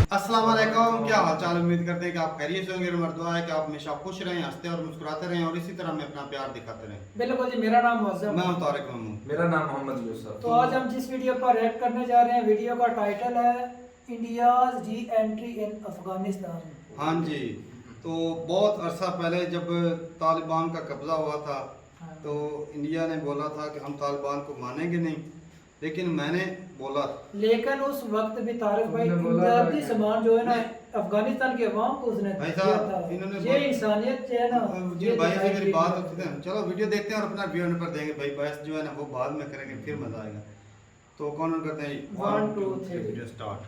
अस्सलाम वालेकुम, क्या हाल चाल। उम्मीद करते हैं कि आप खैरियत से होंगे। हमारी दुआ है कि आप हमेशा खुश रहें, हंसते और मुस्कुराते रहें और इसी तरह हमें अपना प्यार दिखाते रहें। बिल्कुल जी। मेरा नाम मुअज़्ज़म मैं है। हूं तारिक महमूद। मेरा नाम मोहम्मद यूसुफ। तो आज हम जिस वीडियो पर रिएक्ट करने जा रहे हैं, वीडियो का टाइटल है India's re entry in Afghanistan. हाँ जी, तो बहुत अरसा पहले जब तालिबान का कब्जा हुआ था हाँ। तो इंडिया ने बोला था कि हम तालिबान को मानेंगे नहीं, लेकिन मैंने बोला लेकिन उस वक्त भी तारिक भाई तुमने बोला था इमदादी कि- सामान जो है ना अफगानिस्तान के अवाम को उसने भाई दिया साहब, था। इन्होंने ये इंसानियत जो है ना, जी ये भाई से दिखाई मेरी दी बात है। होती है। चलो वीडियो देखते हैं और अपना व्यू पर देंगे। भाई बहस जो है ना वो बाद में करेंगे, फिर मजा आएगा। तो कौन करते हैं? 1 2 3 वीडियो स्टार्ट।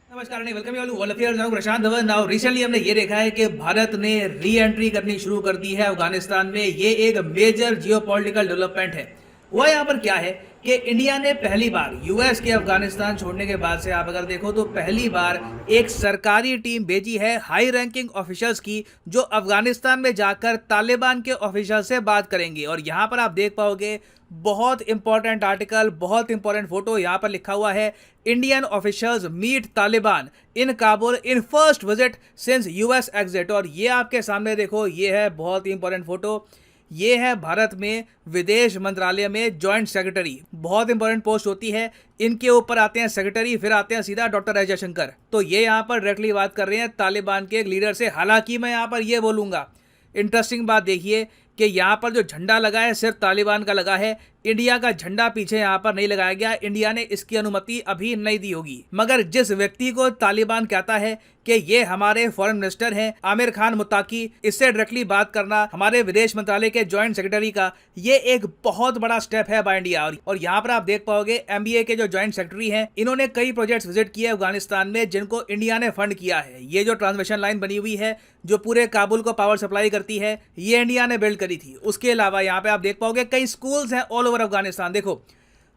नमस्कार and welcome you all affairs. Now Prashant Dhawan. Now recently हमने ये देखा है कि भारत ने री एंट्री करनी शुरू कर दी है अफगानिस्तान में। ये एक मेजर जियोपॉलिटिकल डेवलपमेंट है। वो यहाँ पर क्या है कि इंडिया ने पहली बार यूएस के अफगानिस्तान छोड़ने के बाद से आप अगर देखो तो पहली बार एक सरकारी टीम भेजी है हाई रैंकिंग ऑफिशियल्स की, जो अफगानिस्तान में जाकर तालिबान के ऑफिशियल से बात करेंगे। और यहाँ पर आप देख पाओगे बहुत इंपॉर्टेंट आर्टिकल, बहुत इंपॉर्टेंट फोटो। यहाँ पर लिखा हुआ है Indian officials meet Taliban in Kabul in first visit since US exit. और ये आपके सामने देखो, ये है बहुत ही इंपॉर्टेंट फोटो। ये है भारत में विदेश मंत्रालय में जॉइंट सेक्रेटरी, बहुत इंपॉर्टेंट पोस्ट होती है। इनके ऊपर आते हैं सेक्रेटरी, फिर आते हैं सीधा डॉक्टर एस जयशंकर। तो ये यहाँ पर डायरेक्टली बात कर रहे हैं तालिबान के एक लीडर से। हालांकि मैं यहाँ पर ये बोलूँगा, इंटरेस्टिंग बात देखिए कि यहाँ पर जो झंडा लगा है सिर्फ तालिबान का लगा है, इंडिया का झंडा पीछे यहाँ पर नहीं लगाया गया। इंडिया ने इसकी अनुमति अभी नहीं दी होगी। मगर जिस व्यक्ति को तालिबान कहता है कि ये हमारे फॉरेन मिनिस्टर हैं, आमिर खान मुत्ताकी, इससे डायरेक्टली बात करना हमारे विदेश मंत्रालय के जॉइंट सेक्रेटरी का, ये एक बहुत बड़ा स्टेप है बाय इंडिया। और यहाँ पर आप देख पाओगे एमबीए के जो जॉइंट सेक्रेटरी हैं, इन्होंने कई प्रोजेक्ट्स विजिट किए अफगानिस्तान में जिनको इंडिया ने फंड किया है। ये जो ट्रांसमिशन लाइन बनी हुई है जो पूरे काबुल को पावर सप्लाई करती है, ये इंडिया ने बिल्ड करी थी। उसके अलावा यहाँ पे आप देख पाओगे कई स्कूल्स हैं ऑल ओवर अफगानिस्तान। देखो,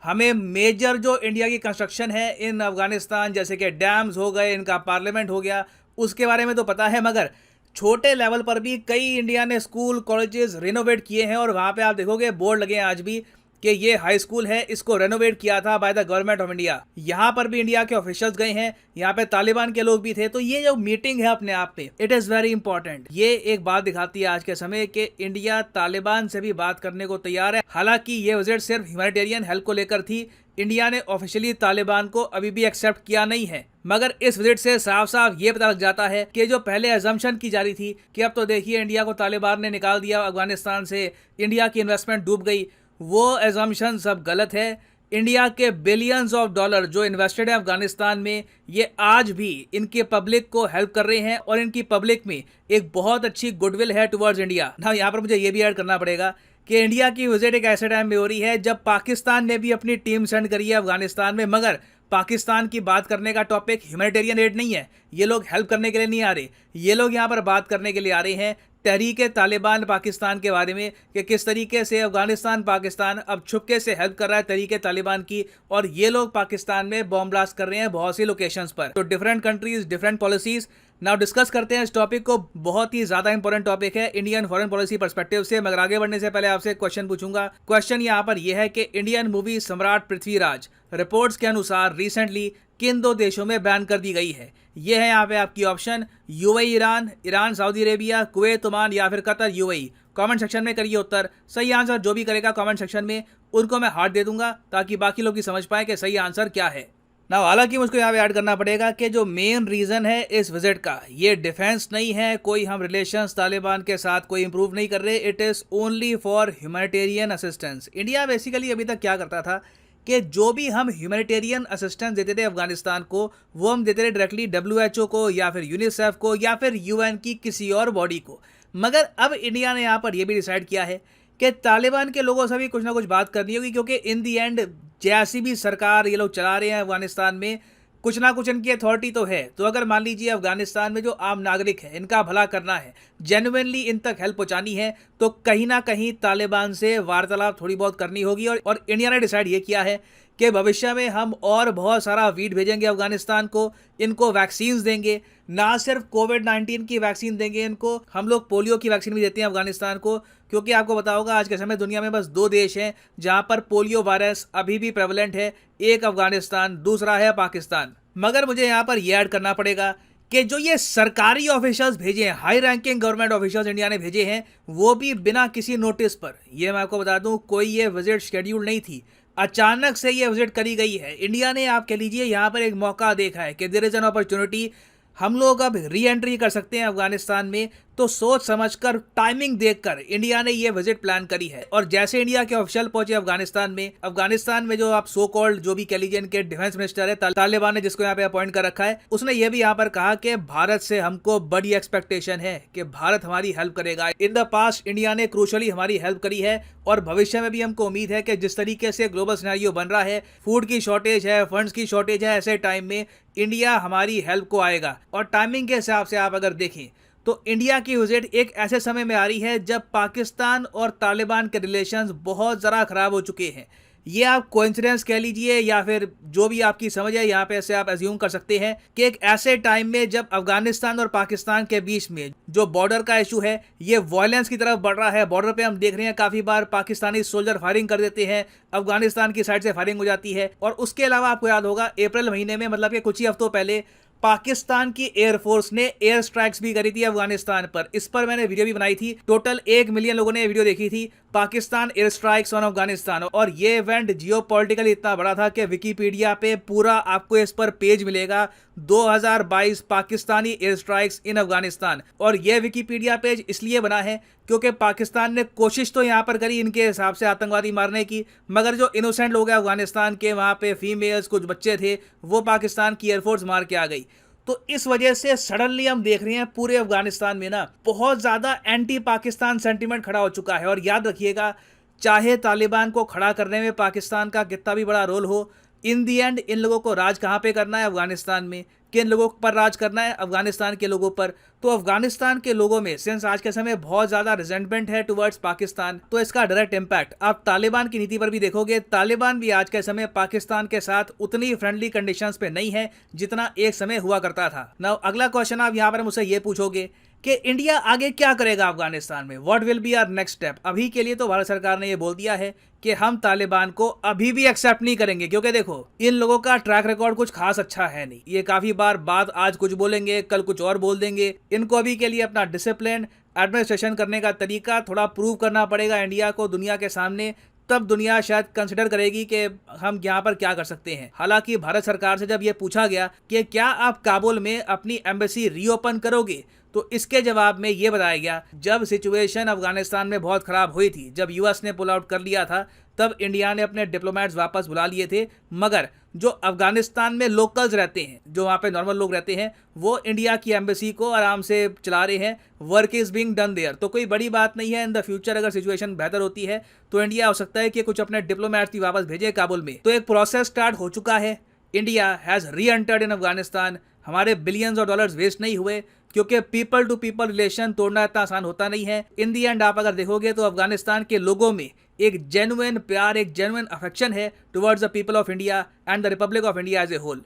हमें मेजर जो इंडिया की कंस्ट्रक्शन है इन अफगानिस्तान, जैसे कि डैम्स हो गए, इनका पार्लियामेंट हो गया, उसके बारे में तो पता है। मगर छोटे लेवल पर भी कई इंडिया ने स्कूल कॉलेजेस रेनोवेट किए हैं। और वहाँ पे आप देखोगे बोर्ड लगे हैं आज भी कि ये हाई स्कूल है, इसको रेनोवेट किया था by the government of India. यहाँ पर भी इंडिया के ऑफिशियल्स गए हैं, यहाँ पे तालिबान के लोग भी थे। तो ये जो मीटिंग है अपने आप में इट इज़ वेरी इंपॉर्टेंट। ये एक बात दिखाती है आज के समय कि इंडिया तालिबान से भी बात करने को तैयार है। हालांकि ये विजिट सिर्फ ह्यूमैनिटेरियन हेल्प को लेकर थी, इंडिया ने ऑफिशियली तालिबान को अभी भी एक्सेप्ट किया नहीं है। मगर इस विजिट से साफ साफ ये पता लग जाता है कि जो पहले अजम्पशन की जा रही थी कि अब तो देखिए इंडिया को तालिबान ने निकाल दिया अफगानिस्तान से, इंडिया की इन्वेस्टमेंट डूब गई, वो एजम्पशन सब गलत है। इंडिया के बिलियंस ऑफ डॉलर जो इन्वेस्टेड है अफगानिस्तान में, ये आज भी इनके पब्लिक को हेल्प कर रहे हैं और इनकी पब्लिक में एक बहुत अच्छी गुडविल है टुवर्ड्स इंडिया। ना यहाँ पर मुझे ये भी ऐड करना पड़ेगा कि इंडिया की विजिट एक ऐसे टाइम में हो रही है जब पाकिस्तान ने भी अपनी टीम सेंड करी है अफगानिस्तान में। मगर पाकिस्तान की बात करने का टॉपिक ह्यूमैनिटेरियन एड नहीं है। ये लोग हेल्प करने के लिए नहीं आ रहे, ये लोग यहाँ पर बात करने के लिए आ रहे हैं तहरीक तालिबान पाकिस्तान के बारे में कि किस तरीके से अफगानिस्तान पाकिस्तान अब छुपके से हेल्प कर रहा है तहरीक तालिबान की। और ये लोग पाकिस्तान में बॉम्ब ब्लास्ट कर रहे हैं बहुत सी लोकेशंस पर। तो different countries, different policies. Now discuss करते हैं इस टॉपिक को। बहुत ही ज्यादा इंपॉर्टेंट टॉपिक है इंडियन फॉरेन पॉलिसी पर्सपेक्टिव से। मगर आगे बढ़ने से पहले आपसे एक क्वेश्चन पूछूंगा। क्वेश्चन यहाँ पर यह है कि इंडियन मूवी सम्राट पृथ्वीराज रिपोर्ट्स के अनुसार रिसेंटली किन दो देशों में बैन कर दी गई है? ये है यहाँ पे आपकी option, UAE Iran, Iran Saudi Arabia, Kuwait Oman या फिर कतर यूएई। कमेंट सेक्शन में करिए उत्तर। सही आंसर जो भी करेगा कमेंट सेक्शन में, उनको मैं हार्ट दे दूंगा ताकि बाकी लोग भी समझ पाए कि सही आंसर क्या है। ना हालांकि मुझको यहाँ पे ऐड करना पड़ेगा कि जो मेन रीज़न है इस विजिट का, ये डिफेंस नहीं है, कोई हम रिलेशंस तालिबान के साथ कोई इंप्रूव नहीं कर रहे। It is only for humanitarian assistance. India basically अभी तक क्या करता था कि जो भी हम ह्यूमैनिटेरियन असिस्टेंस देते थे अफगानिस्तान को, वो हम देते थे डायरेक्टली डब्ल्यूएचओ को या फिर यूनिसेफ को या फिर यूएन की किसी और बॉडी को। मगर अब इंडिया ने यहाँ पर यह भी डिसाइड किया है कि तालिबान के लोगों से भी कुछ ना कुछ बात करनी होगी, क्योंकि इन दी एंड जैसी भी सरकार ये लोग चला रहे हैं अफगानिस्तान में, कुछ ना कुछ इनकी अथॉरिटी तो है। तो अगर मान लीजिए अफगानिस्तान में जो आम नागरिक है इनका भला करना है, जेन्युइनली इन तक हेल्प पहुंचानी है, तो कहीं ना कहीं तालिबान से वार्तालाप थोड़ी बहुत करनी होगी। और इंडिया ने डिसाइड ये किया है कि भविष्य में हम और बहुत सारा वीट भेजेंगे अफगानिस्तान को, इनको वैक्सीन्स देंगे, ना सिर्फ कोविड-19 की वैक्सीन देंगे इनको, हम लोग पोलियो की वैक्सीन भी देते हैं अफगानिस्तान को, क्योंकि आपको पता होगा आज के समय दुनिया में बस 2 देश हैं जहां पर पोलियो वायरस अभी भी प्रेवलेंट है, एक अफगानिस्तान, दूसरा है पाकिस्तान। मगर मुझे यहाँ पर यह ऐड करना पड़ेगा कि जो ये सरकारी ऑफिशियल्स भेजे हैं, high ranking government officials India ने भेजे हैं, वो भी बिना किसी नोटिस पर, ये मैं आपको बता दूं, कोई ये विजिट शेड्यूल नहीं थी, अचानक से ये विजिट करी गई है। इंडिया ने, आप कह लीजिए, यहाँ पर एक मौका देखा है कि देयर इज एन अपॉर्चुनिटी, हम लोग अब री एंट्री कर सकते हैं अफगानिस्तान में, तो सोच समझकर, टाइमिंग देखकर इंडिया ने ये विजिट प्लान करी है। और जैसे इंडिया के ऑफिशियल पहुंचे अफगानिस्तान में जो आप सो कॉल्ड, जो भी कह लीजिए इनके डिफेंस मिनिस्टर है तालिबान ने, जिसको यहाँ पे अपॉइंट कर रखा है, उसने ये भी यहाँ पर कहा कि भारत से हमको बड़ी एक्सपेक्टेशन है कि भारत हमारी हेल्प करेगा। इन द पास्ट इंडिया ने क्रूशली हमारी हेल्प करी है और भविष्य में भी हमको उम्मीद है कि जिस तरीके से ग्लोबल सिनेरियो बन रहा है, फूड की शॉर्टेज है, फंड्स की शॉर्टेज है, ऐसे टाइम में इंडिया हमारी हेल्प को आएगा। और टाइमिंग के हिसाब से आप अगर देखें तो इंडिया की विजिट एक ऐसे समय में आ रही है जब पाकिस्तान और तालिबान के रिलेशंस बहुत ज़रा ख़राब हो चुके हैं। ये आप कोइंसिडेंस कह लीजिए या फिर जो भी आपकी समझ है, यहाँ पे ऐसे आप एज्यूम कर सकते हैं कि एक ऐसे टाइम में जब अफगानिस्तान और पाकिस्तान के बीच में जो बॉर्डर का इशू है, ये वायलेंस की तरफ बढ़ रहा है। बॉर्डर पे हम देख रहे हैं काफ़ी बार पाकिस्तानी सोल्जर फायरिंग कर देते हैं, अफगानिस्तान की साइड से फायरिंग हो जाती है। और उसके अलावा आपको याद होगा अप्रैल महीने में, मतलब कि कुछ ही हफ्तों पहले, पाकिस्तान की एयरफोर्स ने एयर स्ट्राइक्स भी करी थी अफगानिस्तान पर। इस पर मैंने वीडियो भी बनाई थी, टोटल 1 मिलियन लोगों ने वीडियो देखी थी, Pakistan air strikes on Afghanistan. और ये इवेंट जियोपॉलिटिकली इतना बड़ा था कि विकीपीडिया पे पूरा आपको इस पर पेज मिलेगा, 2022 Pakistani air strikes in Afghanistan. और यह विकीपीडिया पेज इसलिए बना है क्योंकि पाकिस्तान ने कोशिश तो यहाँ पर करी इनके हिसाब से आतंकवादी मारने की, मगर जो इनोसेंट लोग हैं अफगानिस्तान के, वहाँ पे फीमेल्स, कुछ बच्चे थे, वो पाकिस्तान की एयरफोर्स मार के आ गई। तो इस वजह से सडनली हम देख रहे हैं पूरे अफगानिस्तान में ना बहुत ज़्यादा एंटी पाकिस्तान सेंटीमेंट खड़ा हो चुका है। और याद रखिएगा, चाहे तालिबान को खड़ा करने में पाकिस्तान का कितना भी बड़ा रोल हो, इन दी एंड इन लोगों को राज कहाँ पे करना है अफगानिस्तान में, किन लोगों पर राज करना है अफगानिस्तान के लोगों पर। तो अफगानिस्तान के लोगों में सिंस आज के समय बहुत ज़्यादा रिजेंटमेंट है टुवर्ड्स पाकिस्तान, तो इसका डायरेक्ट इम्पैक्ट आप तालिबान की नीति पर भी देखोगे। तालिबान भी आज के समय पाकिस्तान के साथ उतनी फ्रेंडली कंडीशंस पे नहीं है जितना एक समय हुआ करता था। नाउ अगला क्वेश्चन आप यहाँ पर मुझसे ये पूछोगे कि इंडिया आगे क्या करेगा अफगानिस्तान में, what will be our next step. अभी के लिए तो भारत सरकार ने ये बोल दिया है कि हम तालिबान को अभी भी एक्सेप्ट नहीं करेंगे, क्योंकि देखो इन लोगों का ट्रैक रिकॉर्ड कुछ खास अच्छा है नहीं। ये काफी बात आज कुछ बोलेंगे, कल कुछ और बोल देंगे। इनको अभी के लिए अपना डिसिप्लिन, एडमिनिस्ट्रेशन करने का तरीका थोड़ा प्रूव करना पड़ेगा इंडिया को दुनिया के सामने, तब दुनिया शायद कंसिडर करेगी कि हम यहाँ पर क्या कर सकते हैं। हालांकि भारत सरकार से जब ये पूछा गया कि क्या आप काबुल में अपनी एम्बेसी रीओपन करोगे, तो इसके जवाब में ये बताया गया, जब सिचुएशन अफगानिस्तान में बहुत ख़राब हुई थी, जब यूएस ने पुल आउट कर लिया था, तब इंडिया ने अपने डिप्लोमेट्स वापस बुला लिए थे। मगर जो अफगानिस्तान में लोकल्स रहते हैं, जो वहाँ पे नॉर्मल लोग रहते हैं, वो इंडिया की एम्बेसी को आराम से चला रहे हैं। Work is being done there, तो कोई बड़ी बात नहीं है। इन द फ्यूचर अगर सिचुएशन बेहतर होती है तो इंडिया हो सकता है कि कुछ अपने डिप्लोमेट्स भी वापस भेजे काबुल में। तो एक प्रोसेस स्टार्ट हो चुका है। इंडिया हैज़ री एंटर्ड इन अफगानिस्तान। हमारे बिलियंस ऑफ डॉलर्स वेस्ट नहीं हुए, क्योंकि पीपल टू पीपल रिलेशन तोड़ना इतना आसान होता नहीं है। इन दी एंड आप अगर देखोगे तो अफगानिस्तान के लोगों में एक जेन्युइन प्यार, एक जेन्युइन अफेक्शन है towards the people of India and the republic of India as a whole.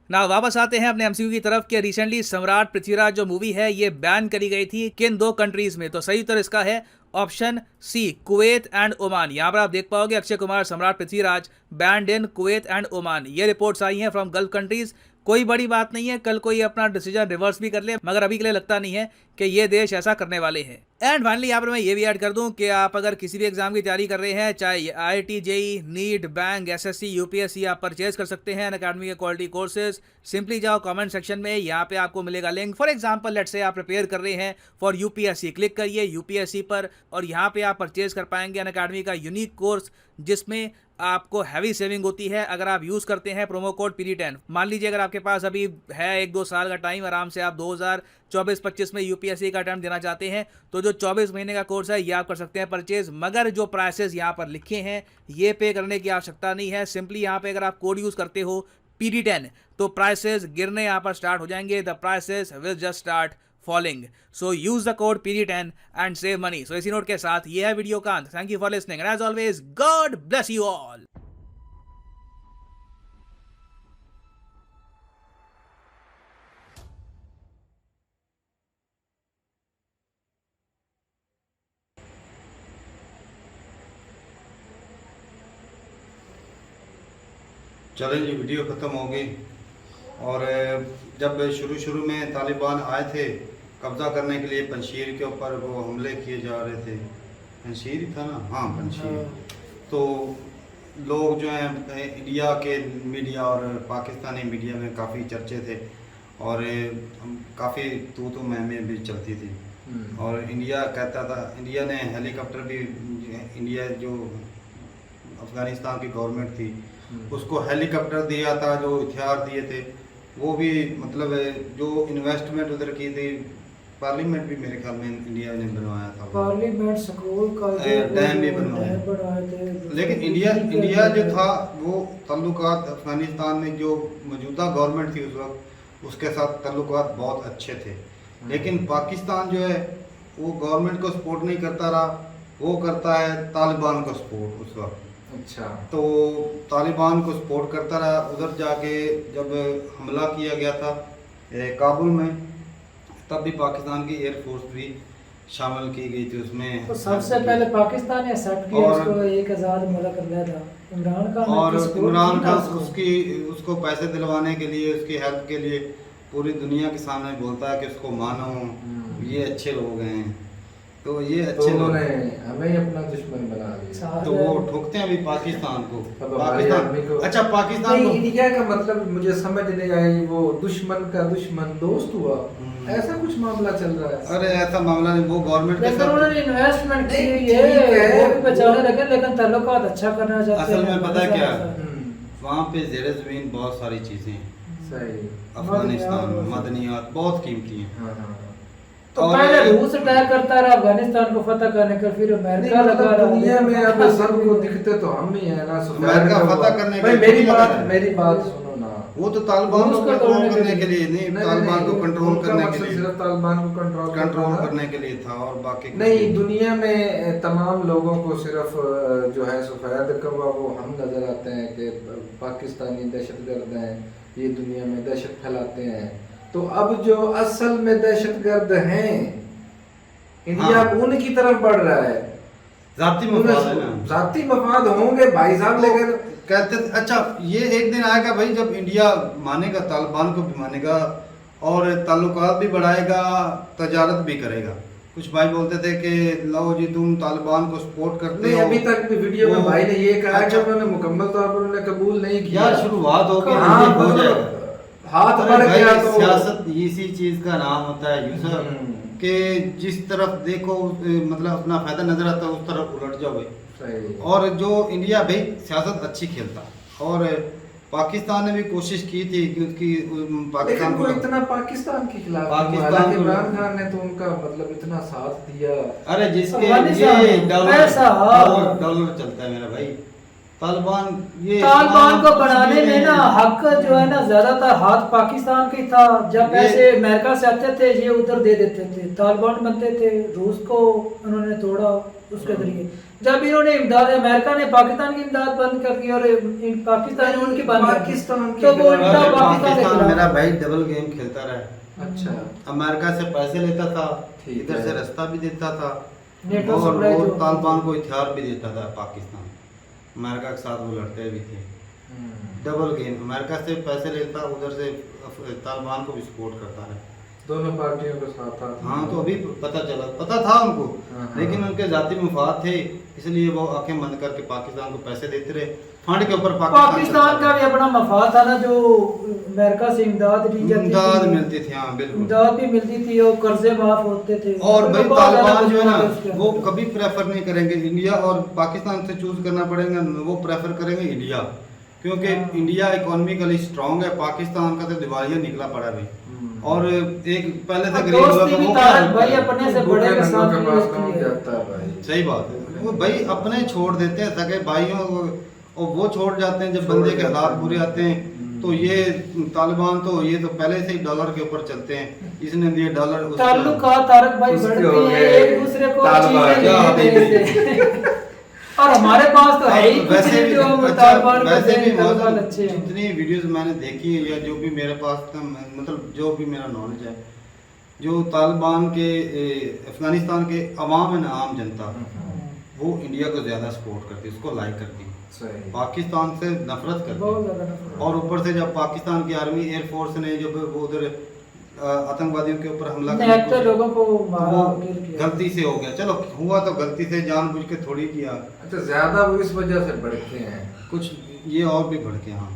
ना वापस आते हैं अपने एमसीयू की तरफ कि रिसेंटली सम्राट पृथ्वीराज जो मूवी है ये बैन करी गई थी किन 2 कंट्रीज में, तो सही उत्तर इसका है option C, Kuwait and Oman. यहाँ पर आप देख पाओगे Akshay Kumar Samrat Prithviraj banned in Kuwait and Oman. ये रिपोर्ट्स आई हैं फ्रॉम गल्फ कंट्रीज। कोई बड़ी बात नहीं है, कल कोई अपना डिसीजन रिवर्स भी कर ले, मगर अभी के लिए लगता नहीं है कि ये देश ऐसा करने वाले हैं। एंड फाइनली यहाँ पर मैं ये भी ऐड कर दूं कि आप अगर किसी भी एग्जाम की तैयारी कर रहे हैं, चाहे IIT, JEE, NEET, bank, SSC, UPSC, आप परचेज कर सकते हैं अनअकैडमी के क्वालिटी कोर्सेज। सिंपली जाओ कमेंट सेक्शन में, यहाँ पे आपको मिलेगा link. For example let's say आप प्रिपेयर कर रहे हैं फॉर UPSC, क्लिक करिए UPSC पर और यहाँ पे आप परचेज कर पाएंगे अनअकैडमी का यूनिक कोर्स, जिसमें आपको हैवी सेविंग होती है अगर आप यूज़ करते हैं प्रोमो कोड PD10। मान लीजिए अगर आपके पास अभी है 1-2 साल का टाइम, आराम से आप 2024-25 में UPSC का अटेम्प्ट देना चाहते हैं, तो जो 24 महीने का कोर्स है ये आप कर सकते हैं परचेज। मगर जो प्राइसेस यहाँ पर लिखे हैं ये पे करने की आवश्यकता नहीं है। सिंपली यहाँ पे अगर आप कोड यूज़ करते हो PD10 तो प्राइसेस गिरने यहाँ पर स्टार्ट हो जाएंगे। The prices will just start falling. So use the code PD10 and save money. So इसी नोट के साथ ये है वीडियो का अंत। Thank you for listening and as always God bless you all. चलें जी, वीडियो ख़त्म हो गई। और जब शुरू में तालिबान आए थे कब्ज़ा करने के लिए पंजशीर के ऊपर, वो हमले किए जा रहे थे, पंजशीर ही था ना, हाँ पंजशीर, तो लोग जो हैं इंडिया के मीडिया और पाकिस्तानी मीडिया में काफ़ी चर्चे थे और काफ़ी तू मैं भी चलती थी। और इंडिया कहता था, इंडिया ने हेलीकॉप्टर भी, इंडिया जो अफ़गानिस्तान की गवर्नमेंट थी उसको हेलीकॉप्टर दिया था, जो हथियार दिए थे, वो भी मतलब जो इन्वेस्टमेंट उधर की थी, पार्लियामेंट भी मेरे ख्याल में इंडिया ने बनवाया था, पार्लियामेंट स्कूल का डैम भी बनवाए थे। लेकिन इंडिया जो था वो ताल्लुकात अफ़गानिस्तान में जो मौजूदा गवर्नमेंट थी उस वक्त उसके साथ ताल्लुकात बहुत अच्छे थे। लेकिन पाकिस्तान जो है वो गवर्नमेंट को सपोर्ट नहीं करता रहा, वो करता है तालिबान को सपोर्ट उस वक्त। अच्छा, तो तालिबान को सपोर्ट करता रहा। उधर जाके जब हमला किया गया था काबुल में, तब भी पाकिस्तान की एयरफोर्स भी शामिल की गई थी उसमें। तो सबसे पहले पाकिस्तान ने एक्सेप्ट किया और- उसको, एक आज़ाद मुल्क कर दिया था इमरान खान ने और support इमरान की ना खान उसको पैसे दिलवाने के लिए, उसकी हेल्प के लिए पूरी दुनिया के सामने बोलता है कि उसको मानो, ये अच्छे लोग हैं, तो ये तो अच्छे लोग उन्होंने हमें ही अपना दुश्मन बना दिया। साथ तो वो ठोकते हैं अभी पाकिस्तान को। अब हमारे आदमी को अच्छा पाकिस्तान नहीं, को इंडिया का मतलब मुझे समझ नहीं आई, वो दुश्मन का दुश्मन दोस्त हुआ, ऐसा कुछ मामला चल रहा है। अरे ऐसा मामला नहीं, वो गवर्नमेंट के लेकिन साथ उन्होंने इन्वेस्टमेंट की नहीं, ये ठीक है। वो भी बचाने लगे, लेकिन ताल्लुकात अच्छा करना चाहते असल में हैं। पता है क्या? हम्म, वहाँ पे ज़ेर ज़मीन बहुत सारी चीज़ें हैं, सही, अफगानिस्तान में मदनियात मदनियात बहुत कीमती हैं। हाँ हाँ। तो और- पहले रूस अटैक करता रहा अफगानिस्तान को फतह करने का, फिर नहीं, अमेरिका लगा मतलब रहा। दुनिया में अब सबको दिखते तो हम ही है ना, अमेरिका फतह करने के भाई लिए मेरी लगा बात रहा है। मेरी बात सुनो ना। वो तो तालिबान को रूस को कंट्रोल तोड़ने के करने के लिए नहीं, तालिबान को कंट्रोल उनका करने के मकसद लिए, सिर्फ तालिबान को कंट्रोल करने के लिए था और बाकी कुछ नहीं, दुनिया में तमाम लोगों को सिर्फ जो है सफेद कौवा वो हम नजर आते हैं कि पाकिस्तानी दहशतगर्द हैं, ये दुनिया में दहशत फैलाते हैं। तो अब जो असल में दहशतगर्द हैं, इंडिया हाँ। उनकी तरफ बढ़ रहा है। जाती मफाद है ना। जाती मफाद होंगे भाई साहब, तो लेकिन कहते अच्छा ये एक दिन आएगा भाई जब इंडिया मानेगा, तालिबान को भी मानेगा और ताल्लुकात भी बढ़ाएगा, तजारत भी करेगा। कुछ भाई बोलते थे कि लो जी तुम तालिबान को सपोर्ट करते नहीं, हो। अभी तक भी वीडियो में वो- भाई ने ये कहा कि अच्छा। उन्होंने मुकम्मल तौर पर उन्हें कबूल नहीं किया। यार शुरुआत होगी, हाँ, ये हो मतलब जाएगा। हाथ अरे बढ़ भाई, गया तो सियासत इसी चीज का नाम होता है यूसुफ, हम्म। कि जिस तरफ देखो मतलब अपना फायदा नजर आता है उस तरफ उलट जाओ भाई। सही। और जो इंडिया भाई सियासत अच्छी खेलता, और पाकिस्तान ने भी कोशिश की थी कि उसकी पाकिस्तान लेकिन वो इतना पाकिस्तान के खिलाफ पाकिस्तान हालांकि को- इमरान खान ने तो उनका मतलब इतना साथ दिया। अरे जिसके अफगानिस्तान ये में डॉलर पैसा, डॉलर चलता है मेरा भाई। तालिबान ये तालिबान को कुछ बनाने भी में ना नहीं। हक जो है ना ज्यादातर हाथ पाकिस्तान का ही था। जब ये- पैसे अमेरिका से आते थे ये उधर दे देते थे, तालिबान बनते थे, रूस को उन्होंने तोड़ा उसके जरिए। जब इन्होंने इमदाद, अमेरिका ने पाकिस्तान की इमदाद बंद कर दी और पाकिस्तान ने उनकी बंद कर दी। पाकिस्तान के तो वो खिलाफ- उल्टा अरे पाकिस्तान के पाकिस्तान खिलाफ। मेरा भाई डबल गेम खेलता रहा। अच्छा, अमेरिका से पैसे लेता था, ठीक इधर है। से रास्ता भी देता था, नेटो और सप्लाई वो जो- तालिबान को हथियार भी देता था। पाकिस्तान अमेरिका के साथ वो लड़ते भी थे। डबल गेम, अमेरिका से पैसे लेता, उधर से तालिबान को भी सपोर्ट करता रहा। दोनों पार्टियों के साथ था। हाँ तो अभी पता था उनको, हाँ, हाँ। लेकिन उनके जाती मुफाद थे, इसलिए वो आंखें बंद करके पाकिस्तान को पैसे देते रहे। फंड के ऊपर पाकिस्तान का भी अपना मफाद था ना, जो अमेरिका से इमदाद दी जाती इमदाद थी, मिलती थी। हाँ बिल्कुल। इमदाद भी मिलती थी और कर्जे माफ होते थे। और भाई बहुत ज्यादा तालिबान जो है ना उसके अंदर। वो कभी प्रेफर नहीं करेंगे इंडिया और पाकिस्तान से चूज करना पड़ेगा, वो प्रेफर करेंगे इंडिया, क्योंकि हाँ। इंडिया इकोनॉमिकली स्ट्रांग है। पाकिस्तान का तो दिवालिया निकला पड़ा भाई, और एक पहले से गरीब दोस्ती लोग भी वो तारक क्या भाई करते हैं? अपने से भूखे बड़े के नंगों साथ के भी पास दोस्ती कौन है। जाता है भाई। सही बात है, वो भाई अपने छोड़ देते हैं सगे भाइयों को, और वो छोड़ जाते हैं जब छोड़ बंदे के जाते हालात हैं। बुरे आते हैं। तो ये तालिबान तो ये तो पहले से ही डॉलर के ऊपर चलते हैं, इसने दिए डॉलर ताल्लुकात तारक भाई उसके बढ़ते हो हैं, गए एक दूसरे को तालिबान, चीजें क्या देते हैं। और हमारे पास तो है ही कुछ वैसे नहीं भी जो हम अच्छा, तालिबान को वैसे भी दें, तालिबान मौजूद अच्छे हैं। जितनी वीडियोस मैंने देखी है या जो भी मेरे पास था, मतलब जो भी मेरा नॉलेज है, जो तालिबान के अफगानिस्तान के अवाम है ना, आम जनता, वो इंडिया को ज़्यादा सपोर्ट करती, उसको लाइक करती, सही। पाकिस्तान से नफरत करती। बहुत ज़्यादा नफरत। और ऊपर से जब पाकिस्तान की आर्मी एयरफोर्स ने जब वो उधर आतंकवादियों के ऊपर हमला नहीं, अब तो की, लोगों को तो मारा वो किल किया। गलती से हो गया, चलो हुआ तो गलती से, जानबूझ के थोड़ी किया, अच्छा, ज्यादा वो इस वजह से बढ़ते हैं। कुछ ये और भी बढ़ के। हाँ,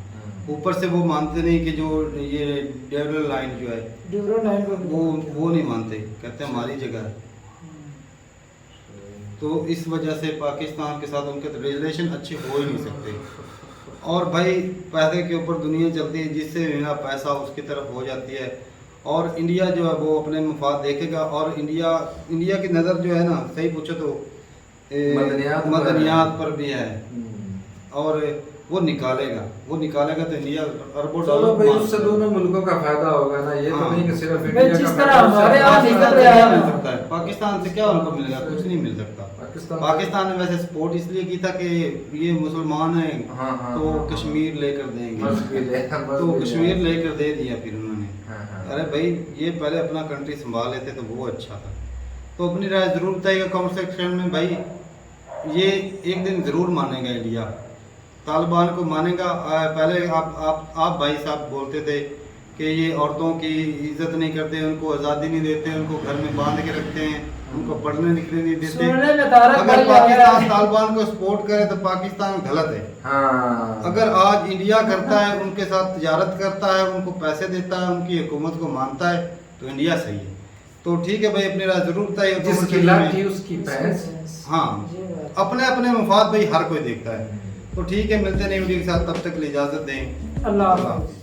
ऊपर से वो मानते नहीं कि जो ये डेवलप लाइन जो है ड्यूरो लाइन को वो नहीं मानते, कहते हैं हमारी जगह है। तो इस वजह से पाकिस्तान के साथ उनके रिलेशन अच्छे हो ही नहीं सकते। और भाई पैसे के ऊपर दुनिया चलती है, जिससे मेरा पैसा उसकी तरफ हो जाती है, और इंडिया जो है वो अपने मफाद देखेगा। और इंडिया की नज़र जो है ना, सही पूछो तो मदनियात पर भी है, और वो निकालेगा तो इंडिया अरबों चलो डॉलर भाई, कमा उससे सकता है। दोनों मुल्कों का फायदा होगा ना, ये तो हाँ। नहीं कि सिर्फ भाई, इंडिया जिस का तरह फायदा उससे हमारे यहाँ पाकिस्तान निकल से रहा क्या है मिल मिल सकता है, पाकिस्तान से क्या उनको मिलेगा, कुछ नहीं मिल सकता। पाकिस्तान ने वैसे सपोर्ट इसलिए की था कि ये मुसलमान हैं, हाँ, हाँ, तो हाँ, कश्मीर लेकर देंगे, बस भी ले, बस तो भी ले। कश्मीर लेकर दे दिया फिर उन्होंने। हाँ, हाँ। अरे भाई, ये पहले अपना कंट्री संभाल लेते तो वो अच्छा था। तो अपनी राय जरूर बताइएगा कमेंट सेक्शन में भाई। ये एक दिन जरूर मानेगा इंडिया, तालिबान को मानेगा। पहले आप भाई साहब बोलते थे कि ये औरतों की इज्जत नहीं करते, उनको आज़ादी नहीं देते, उनको घर में बांध के रखते हैं, उनको पढ़ने लिखने नहीं देते। सुनने में तारक अगर भाई आ गया पाकिस्तान है। तालिबान को सपोर्ट करे तो पाकिस्तान गलत है। हाँ, अगर आज इंडिया करता है, उनके साथ तजारत करता है, उनको पैसे देता है, उनकी हुकूमत को मानता है, तो इंडिया सही है। तो ठीक है भाई, अपनी राय जरूर बताइए। जिसकी लाठी उसकी भैंस। हाँ, अपने अपने मफाद भाई हर कोई देखता है। तो ठीक है, मिलते नहीं वीडियो के साथ, तब तक के लिए इजाजत दें। अल्लाह हाफ़िज़।